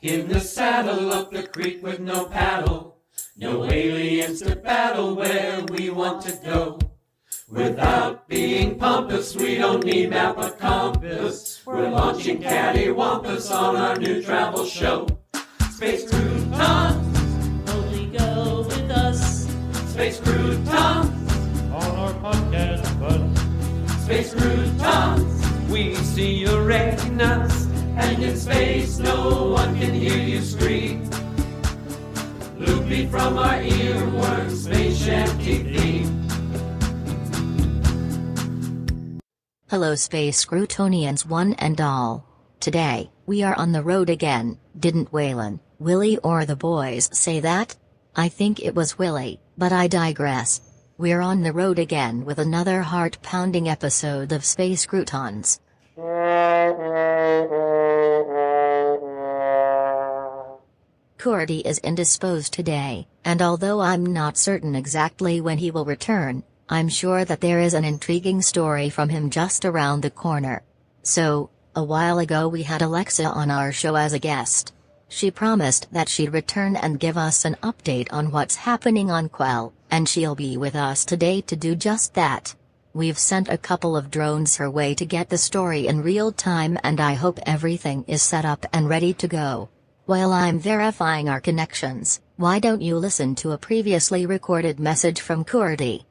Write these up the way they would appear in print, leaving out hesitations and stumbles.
In the saddle up the creek with no paddle, no aliens to battle where we want to go. Without being pompous, we don't need map or compass. We're launching cattywampus on our new travel show. Space croutons, only go with us. Space croutons, on our podcast bus. Space croutons, we see your retinas. And in space, no one can hear you scream. Loopy from our earworm, space shanty theme. Hello Space Croutonians one and all. Today, we are on the road again. Didn't Waylon, Willie or the boys say that? I think it was Willie, but I digress. We're on the road again with another heart-pounding episode of Space Croutons. Cordy is indisposed today, and although I'm not certain exactly when he will return, I'm sure that there is an intriguing story from him just around the corner. So, a while ago we had Alexa on our show as a guest. She promised that she'd return and give us an update on what's happening on Quell, and she'll be with us today to do just that. We've sent a couple of drones her way to get the story in real time, and I hope everything is set up and ready to go. While I'm verifying our connections, why don't you listen to a previously recorded message from Cordy?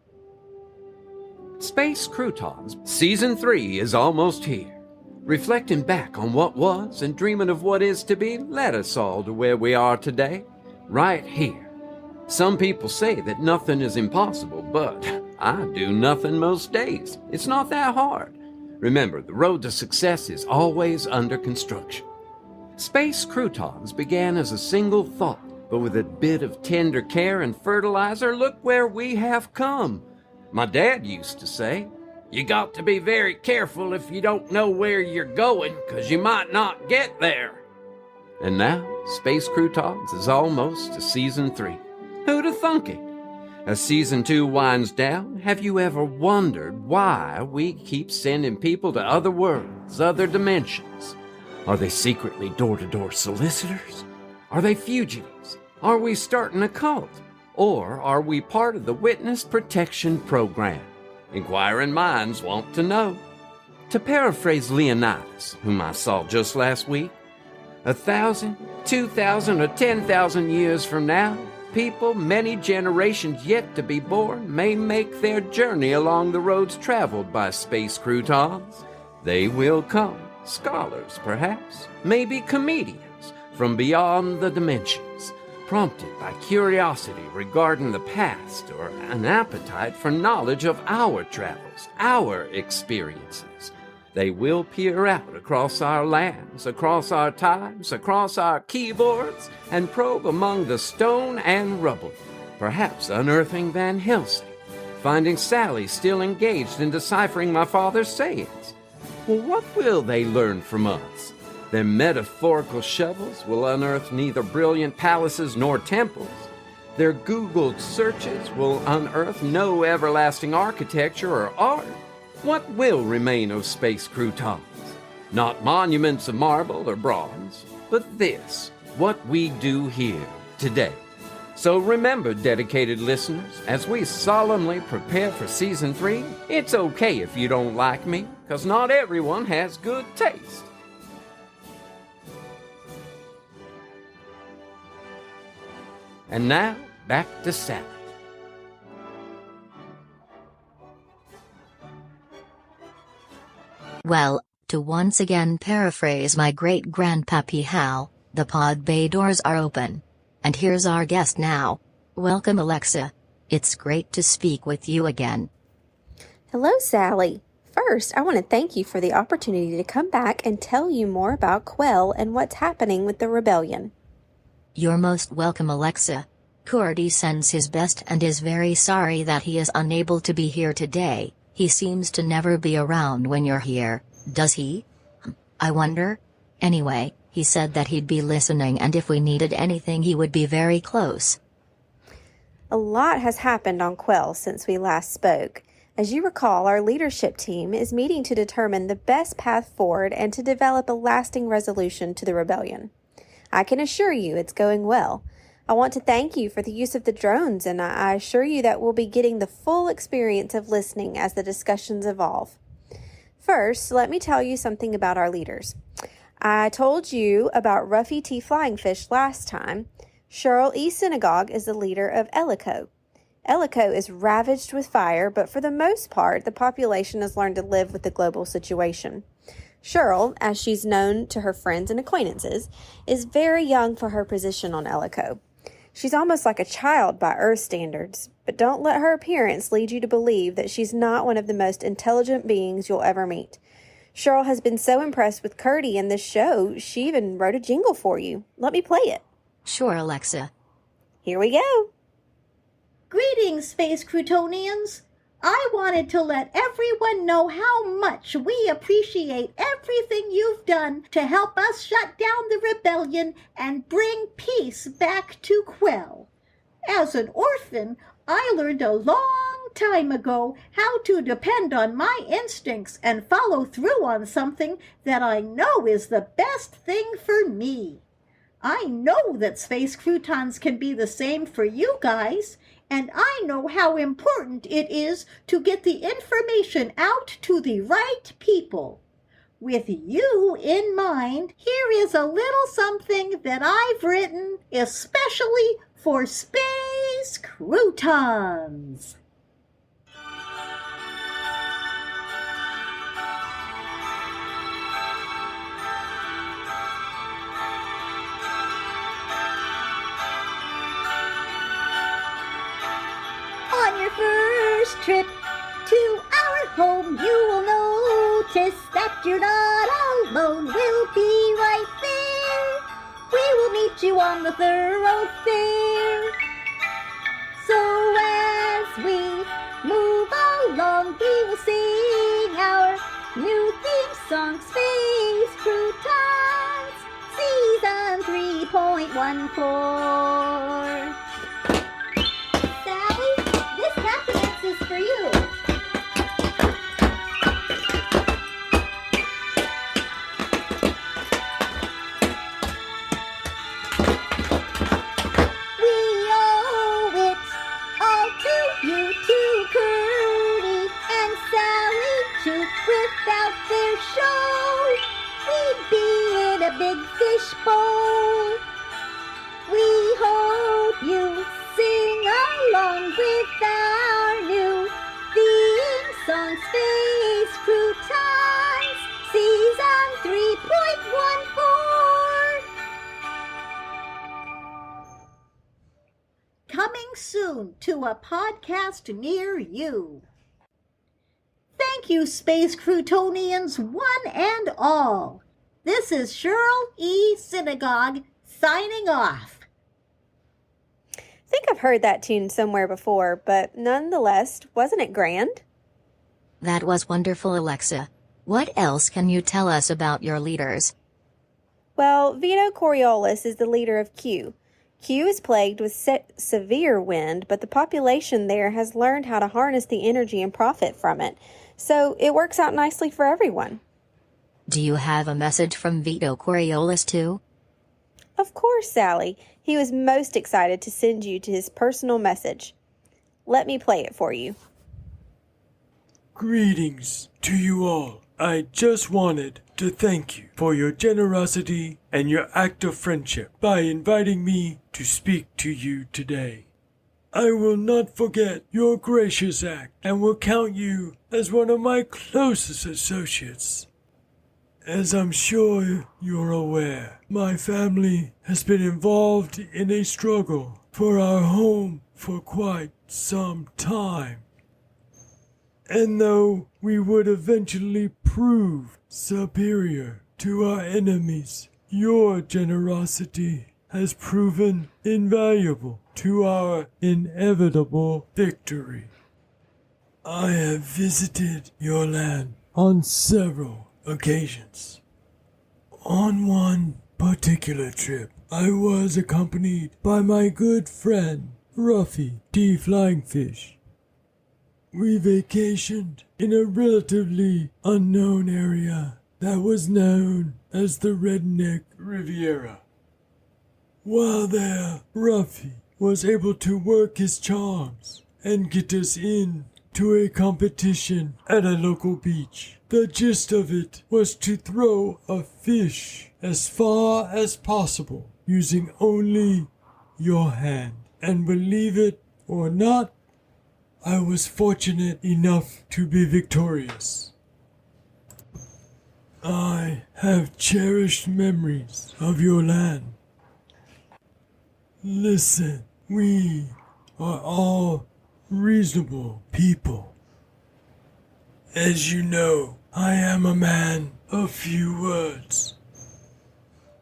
Space Croutons Season 3 is almost here. Reflecting back on what was and dreaming of what is to be led us all to where we are today, right here. Some people say that nothing is impossible, but I do nothing most days. It's not that hard. Remember, the road to success is always under construction. Space Croutons began as a single thought, but with a bit of tender care and fertilizer, look where we have come. My dad used to say, you got to be very careful if you don't know where you're going, 'cause you might not get there. And now, Space Croutons is almost to Season 3. Who'd have thunk it? As Season 2 winds down, have you ever wondered why we keep sending people to other worlds, other dimensions? Are they secretly door-to-door solicitors? Are they fugitives? Are we starting a cult? Or are we part of the Witness Protection Program? Inquiring minds want to know. To paraphrase Leonidas, whom I saw just last week, 1,000, 2,000, or 10,000 years from now, people many generations yet to be born may make their journey along the roads traveled by Space Croutons. They will come. Scholars, perhaps, maybe comedians from beyond the dimensions, prompted by curiosity regarding the past or an appetite for knowledge of our travels, our experiences. They will peer out across our lands, across our times, across our keyboards, and probe among the stone and rubble, perhaps unearthing Van Helsing, finding SALI still engaged in deciphering my father's sayings. Well, what will they learn from us? Their metaphorical shovels will unearth neither brilliant palaces nor temples. Their Googled searches will unearth no everlasting architecture or art. What will remain of Space Croutons? Not monuments of marble or bronze, but this, what we do here today. So remember, dedicated listeners, as we solemnly prepare for Season 3, it's okay if you don't like me, 'cause not everyone has good taste. And now, back to SALI. Well, to once again paraphrase my great-grandpappy Hal, the pod bay doors are open. And here's our guest now. Welcome, Alexa. It's great to speak with you again. Hello, Sally. First, I want to thank you for the opportunity to come back and tell you more about Quell and what's happening with the rebellion. You're most welcome, Alexa. Cordy sends his best and is very sorry that he is unable to be here today. He seems to never be around when you're here, does he? I wonder. Anyway, he said that he'd be listening, and if we needed anything he would be very close. A lot has happened on Quell since we last spoke. As you recall, our leadership team is meeting to determine the best path forward and to develop a lasting resolution to the rebellion. I can assure you it's going well. I want to thank you for the use of the drones, and I assure you that we'll be getting the full experience of listening as the discussions evolve. First, let me tell you something about our leaders. I told you about Ruffy T. Flying Fish last time. Cheryl E. Synagogue is the leader of Ellico. Ellico is ravaged with fire, but for the most part, the population has learned to live with the global situation. Cheryl, as she's known to her friends and acquaintances, is very young for her position on Ellico. She's almost like a child by Earth standards, but don't let her appearance lead you to believe that she's not one of the most intelligent beings you'll ever meet. Cheryl has been so impressed with Curdy in this show, she even wrote a jingle for you. Let me play it. Sure, Alexa. Here we go. Greetings, Space Croutonians. I wanted to let everyone know how much we appreciate everything you've done to help us shut down the rebellion and bring peace back to Quell. As an orphan, I learned a long time ago how to depend on my instincts and follow through on something that I know is the best thing for me. I know that Space Croutons can be the same for you guys, and I know how important it is to get the information out to the right people. With you in mind, here is a little something that I've written especially for Space Croutons. On your first trip to our home, you will notice that you're not alone. We'll be right there. We will meet you on the thoroughfare. So as we move along, we will sing our new theme song, Space Croutons, Season 3.14. Is for you. We owe it all to you, to Curdy and Sally, too. Without their show, we'd be in a big fish bowl. We hope you sing along with our new theme song, Space Croutons, Season 3.14. Coming soon to a podcast near you. Thank you, Space Croutonians, one and all. This is Cheryl E. Synagogue signing off. I think I've heard that tune somewhere before, but nonetheless, wasn't it grand? That was wonderful, Alexa. What else can you tell us about your leaders? Well, Vito Coriolis is the leader of Q. Q is plagued with severe wind, but the population there has learned how to harness the energy and profit from it, so it works out nicely for everyone. Do you have a message from Vito Coriolis too? Of course, Sally. He was most excited to send you to his personal message. Let me play it for you. Greetings to you all. I just wanted to thank you for your generosity and your act of friendship by inviting me to speak to you today. I will not forget your gracious act and will count you as one of my closest associates. As I'm sure you're aware, my family has been involved in a struggle for our home for quite some time. And though we would eventually prove superior to our enemies, your generosity has proven invaluable to our inevitable victory. I have visited your land on several occasions. On one particular trip, I was accompanied by my good friend, Ruffy T. Flying Fish. We vacationed in a relatively unknown area that was known as the Redneck Riviera. While there, Ruffy was able to work his charms and get us in to a competition at a local beach. The gist of it was to throw a fish as far as possible using only your hand. And believe it or not, I was fortunate enough to be victorious. I have cherished memories of your land. Listen, we are all reasonable people. As you know, I am a man of few words.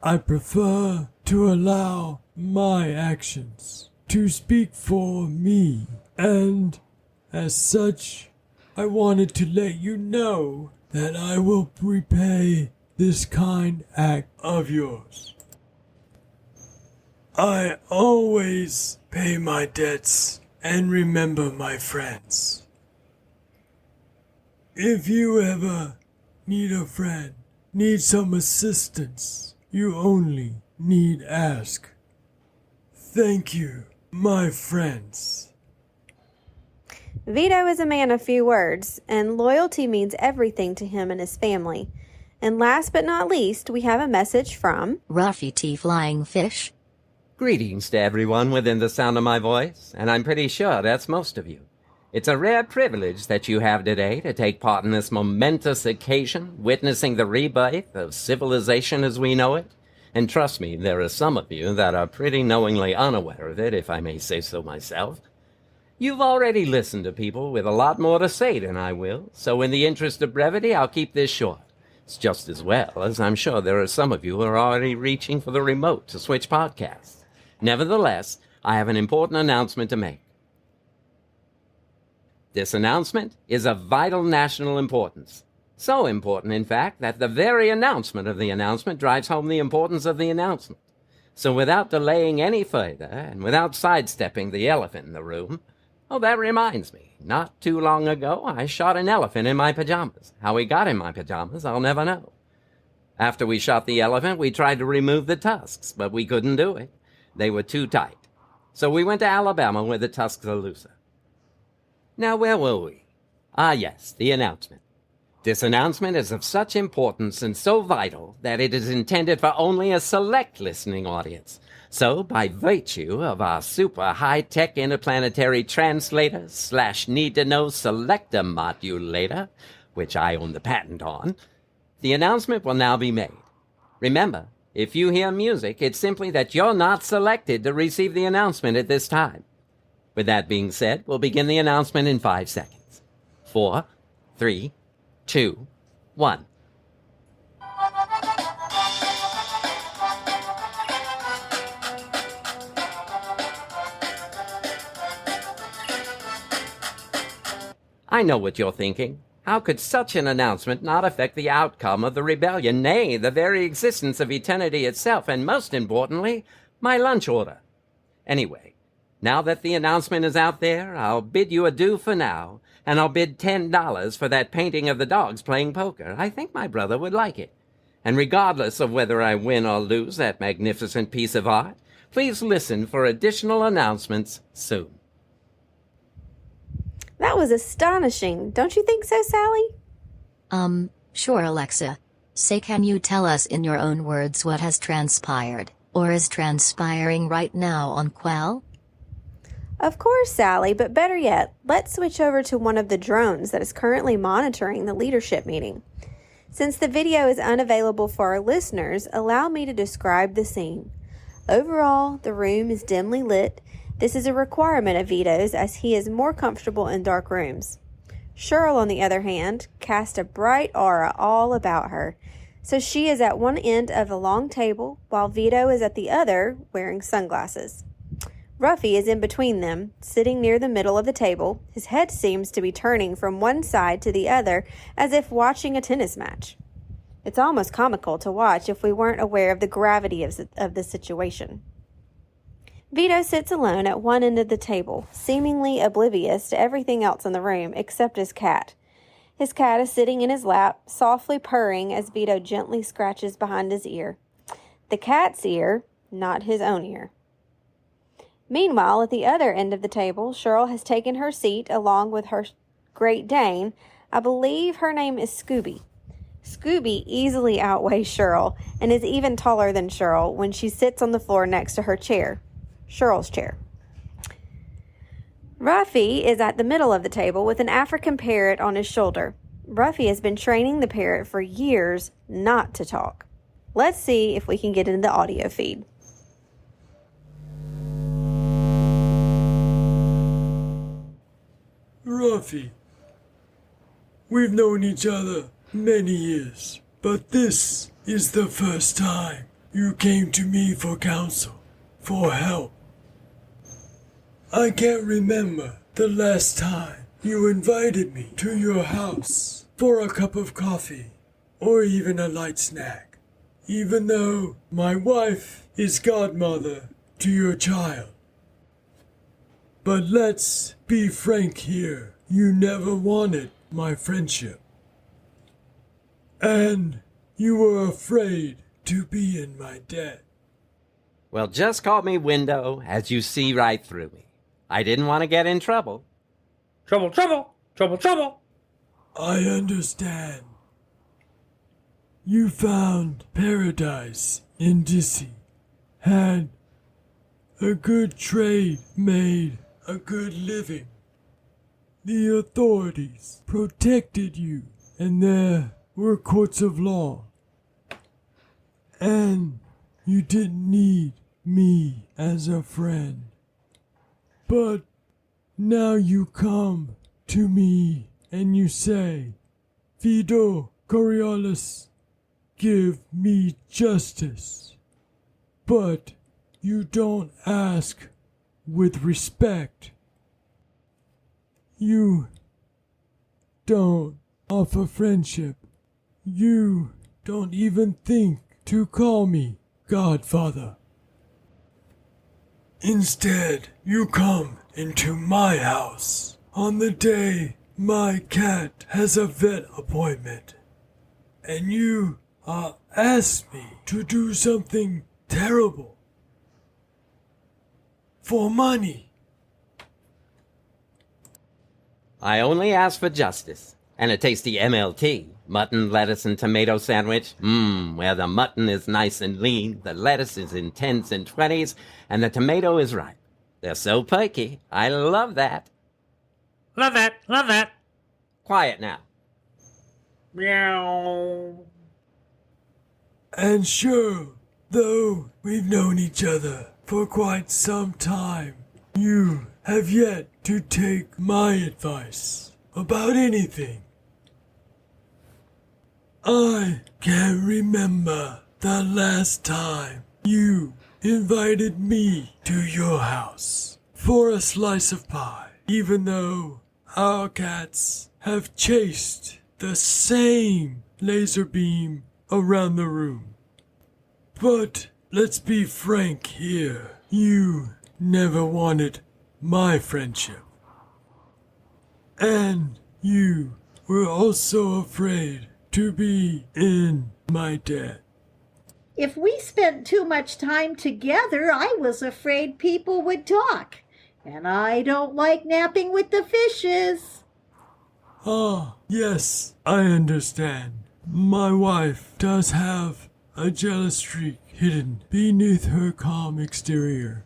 I prefer to allow my actions to speak for me, and as such, I wanted to let you know that I will repay this kind act of yours. I always pay my debts and remember my friends. If you ever need a friend, need some assistance, you only need ask. Thank you, my friends. Vito is a man of few words, and loyalty means everything to him and his family. And last but not least, we have a message from Ruffy T. Flying Fish. Greetings to everyone within the sound of my voice, and I'm pretty sure that's most of you. It's a rare privilege that you have today to take part in this momentous occasion, witnessing the rebirth of civilization as we know it. And trust me, there are some of you that are pretty knowingly unaware of it, if I may say so myself. You've already listened to people with a lot more to say than I will, so in the interest of brevity, I'll keep this short. It's just as well, as I'm sure there are some of you who are already reaching for the remote to switch podcasts. Nevertheless, I have an important announcement to make. This announcement is of vital national importance. So important, in fact, that the very announcement of the announcement drives home the importance of the announcement. So without delaying any further, and without sidestepping the elephant in the room, oh, that reminds me, not too long ago I shot an elephant in my pajamas. How he got in my pajamas, I'll never know. After we shot the elephant, we tried to remove the tusks, but we couldn't do it. They were too tight. So we went to Alabama where the tusks are looser. Now, where were we? Ah, yes, the announcement. This announcement is of such importance and so vital that it is intended for only a select listening audience. So, by virtue of our super high-tech interplanetary translator / need-to-know selector modulator, which I own the patent on, the announcement will now be made. Remember, if you hear music, it's simply that you're not selected to receive the announcement at this time. With that being said, we'll begin the announcement in 5 seconds. 4, 3, 2, 1. I know what you're thinking. How could such an announcement not affect the outcome of the rebellion, nay, the very existence of eternity itself, and most importantly, my lunch order? Anyway, now that the announcement is out there, I'll bid you adieu for now, and I'll bid $10 for that painting of the dogs playing poker. I think my brother would like it. And regardless of whether I win or lose that magnificent piece of art, please listen for additional announcements soon. That was astonishing. Don't you think so, Sally? Sure, Alexa. Say, can you tell us in your own words what has transpired, or is transpiring right now on Quell? Of course, Sally, but better yet, let's switch over to one of the drones that is currently monitoring the leadership meeting. Since the video is unavailable for our listeners, allow me to describe the scene. Overall, the room is dimly lit. This is a requirement of Vito's as he is more comfortable in dark rooms. Cheryl, on the other hand, cast a bright aura all about her, so she is at one end of a long table while Vito is at the other wearing sunglasses. Ruffy is in between them, sitting near the middle of the table. His head seems to be turning from one side to the other as if watching a tennis match. It's almost comical to watch if we weren't aware of the gravity of the situation. Vito sits alone at one end of the table, seemingly oblivious to everything else in the room except his cat. His cat is sitting in his lap, softly purring as Vito gently scratches behind his ear. The cat's ear, not his own ear. Meanwhile, at the other end of the table, Cheryl has taken her seat along with her Great Dane. I believe her name is Scooby. Scooby easily outweighs Cheryl and is even taller than Cheryl when she sits on the floor next to her chair, Cheryl's chair. Ruffy is at the middle of the table with an African parrot on his shoulder. Ruffy has been training the parrot for years not to talk. Let's see if we can get into the audio feed. Ruffy, we've known each other many years, but this is the first time you came to me for counsel, for help. I can't remember the last time you invited me to your house for a cup of coffee or even a light snack, even though my wife is godmother to your child. But let's be frank here, you never wanted my friendship. And you were afraid to be in my debt. Well, just call me Window, as you see right through me. I didn't want to get in trouble. Trouble, trouble, trouble, trouble. I understand. You found paradise in Dissy, had a good trade, made a good living. The authorities protected you, and there were courts of law. And you didn't need me as a friend. But now you come to me and you say, Fido Coriolis, give me justice. But you don't ask with respect. You don't offer friendship. You don't even think to call me Godfather. Instead, you come into my house on the day my cat has a vet appointment, and you ask me to do something terrible for money. I only asked for justice and a tasty MLT. Mutton, lettuce, and tomato sandwich. Where the mutton is nice and lean, the lettuce is in 10s and 20s, and the tomato is ripe. They're so perky. I love that. Love that, love that. Quiet now. Meow. And sure, though we've known each other for quite some time, you have yet to take my advice about anything. I can't remember the last time you invited me to your house for a slice of pie, even though our cats have chased the same laser beam around the room. But let's be frank here, you never wanted my friendship. And you were also afraid to be in my debt. If we spent too much time together, I was afraid people would talk. And I don't like napping with the fishes. Ah, yes, I understand. My wife does have a jealous streak hidden beneath her calm exterior.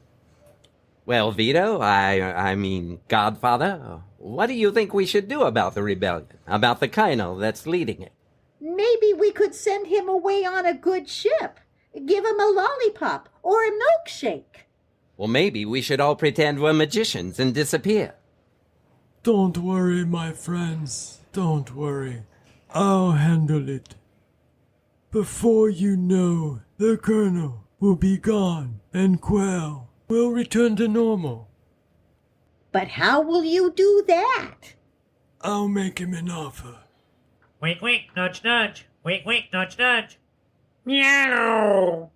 Well, Vito, I mean, Godfather, what do you think we should do about the rebellion? About the colonel that's leading it? Maybe we could send him away on a good ship. Give him a lollipop or a milkshake. Well, maybe we should all pretend we're magicians and disappear. Don't worry, my friends. Don't worry. I'll handle it. Before you know, the colonel will be gone and Quell will return to normal. But how will you do that? I'll make him an offer. Wink, wink, nudge, nudge. Wink, wink, nudge, nudge. Meow.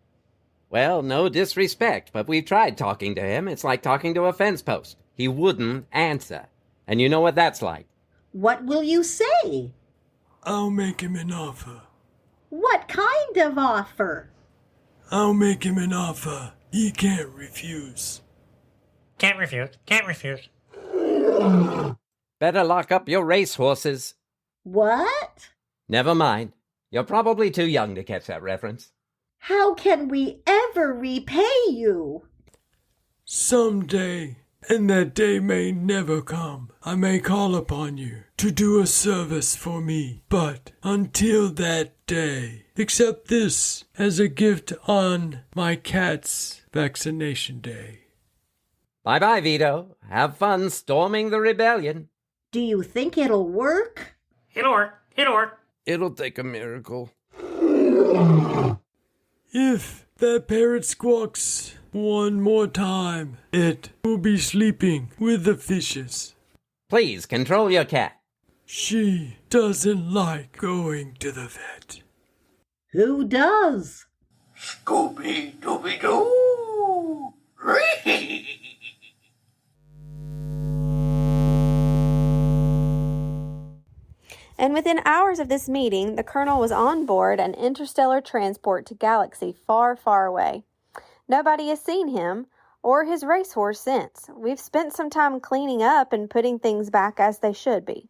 Well, no disrespect, but we've tried talking to him. It's like talking to a fence post. He wouldn't answer. And you know what that's like. What will you say? I'll make him an offer. What kind of offer? I'll make him an offer He can't refuse. Can't refuse. Can't refuse. Better lock up your racehorses. What? Never mind. You're probably too young to catch that reference. How can we ever repay you? Someday, and that day may never come, I may call upon you to do a service for me. But until that day, accept this as a gift on my cat's vaccination day. Bye-bye, Vito. Have fun storming the rebellion. Do you think it'll work? It'll work. It'll work. It'll take a miracle. If that parrot squawks one more time, it will be sleeping with the fishes. Please control your cat. She doesn't like going to the vet. Who does? Scooby-Dooby-Doo! And within hours of this meeting, the Colonel was on board an interstellar transport to galaxy far, far away. Nobody has seen him or his racehorse since. We've spent some time cleaning up and putting things back as they should be.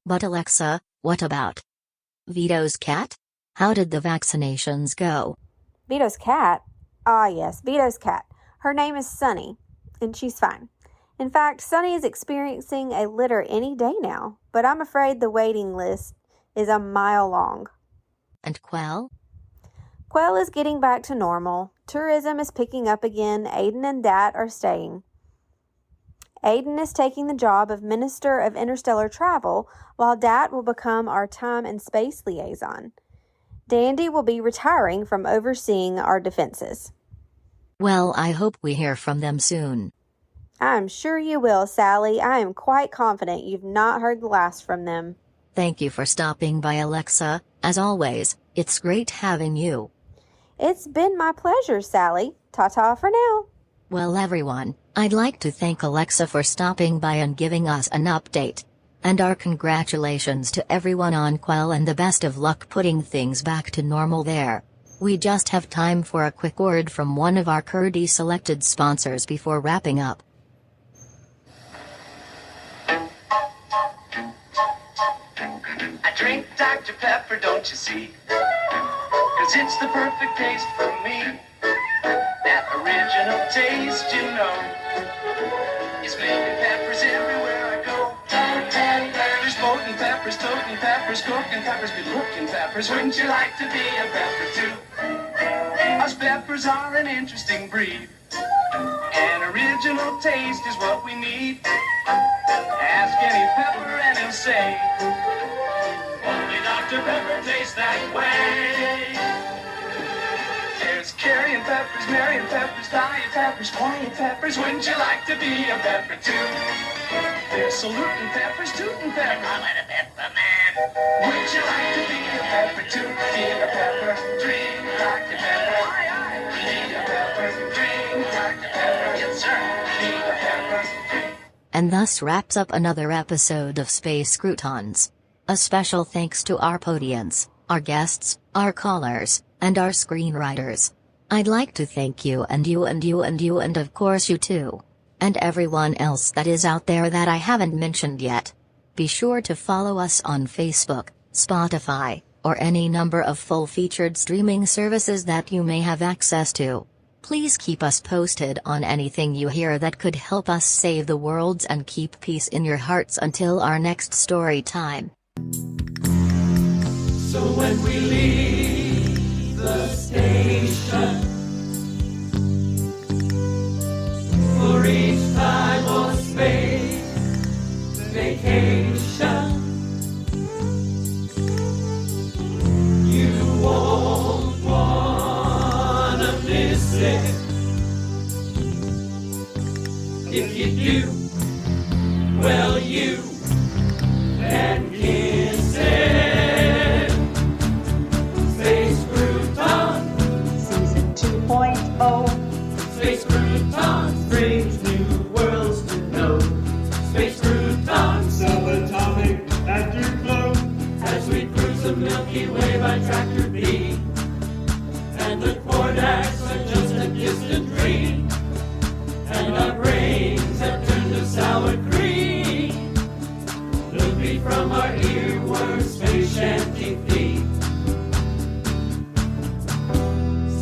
But Alexa, what about Vito's cat? How did the vaccinations go? Vito's cat? Ah, yes, Vito's cat. Her name is Sunny, and she's fine. In fact, Sunny is experiencing a litter any day now, but I'm afraid the waiting list is a mile long. And Quell? Quell is getting back to normal. Tourism is picking up again. Aiden and Dat are staying. Aiden is taking the job of Minister of Interstellar Travel, while Dat will become our time and space liaison. Dandy will be retiring from overseeing our defenses. Well, I hope we hear from them soon. I'm sure you will, Sally. I am quite confident you've not heard the last from them. Thank you for stopping by, Alexa. As always, it's great having you. It's been my pleasure, Sally. Ta-ta for now. Well, everyone, I'd like to thank Alexa for stopping by and giving us an update. And our congratulations to everyone on Quell and the best of luck putting things back to normal there. We just have time for a quick word from one of our Kurdi selected sponsors before wrapping up. I drink Dr. Pepper, don't you see? 'Cause it's the perfect taste for me. That original taste, you know. It's making peppers everywhere I go. There's potent peppers, toting peppers, cooking peppers, good looking peppers. Wouldn't you like to be a pepper too? Us peppers are an interesting breed. An original taste is what we need. Ask any pepper and he'll say, only Dr. Pepper tastes that way. There's carrying peppers, Marion peppers, Diet peppers, Hawaiian peppers. Wouldn't you like to be a pepper too? There's saluting peppers, tooting peppers. I'm a pepper man. Wouldn't you like to be a pepper too? Be a pepper, drink Dr. Pepper. Aye, aye. Be a pepper, drink Dr. Pepper. Yes, sir. Be a pepper, drink. And thus wraps up another episode of Space Croutons. A special thanks to our podians, our guests, our callers, and our screenwriters. I'd like to thank you and you and you and you and of course you too. And everyone else that is out there that I haven't mentioned yet. Be sure to follow us on Facebook, Spotify, or any number of full-featured streaming services that you may have access to. Please keep us posted on anything you hear that could help us save the world and keep peace in your hearts until our next story time. So when we leave the station for each time or space vacation, you won't wanna miss it. If you do, well, you can kiss it. Space Crouton Season 2.0. Space Croutons brings new worlds to know. Space Croutons, subatomic at your glow. As we cruise the Milky Way by Tractor B, and the Quardax are just a distant dream. now agree. Loopy from our earworms, space shanty thief.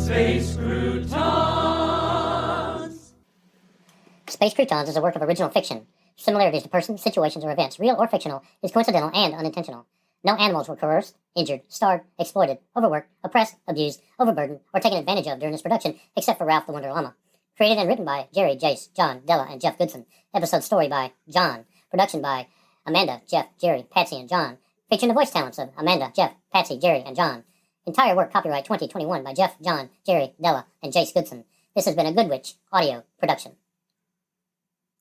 Space Croutons. Space Croutons is a work of original fiction. Similarities to persons, situations, or events, real or fictional, is coincidental and unintentional. No animals were coerced, injured, starved, exploited, overworked, oppressed, abused, overburdened, or taken advantage of during this production, except for Ralph the Wonder Llama. Created and written by Jerry, Jace, John, Della, and Jeff Goodson. Episode story by John. Production by Amanda, Jeff, Jerry, Patsy, and John. Featuring the voice talents of Amanda, Jeff, Patsy, Jerry, and John. Entire work copyright 2021 by Jeff, John, Jerry, Della, and Jace Goodson. This has been a Good Witch audio production.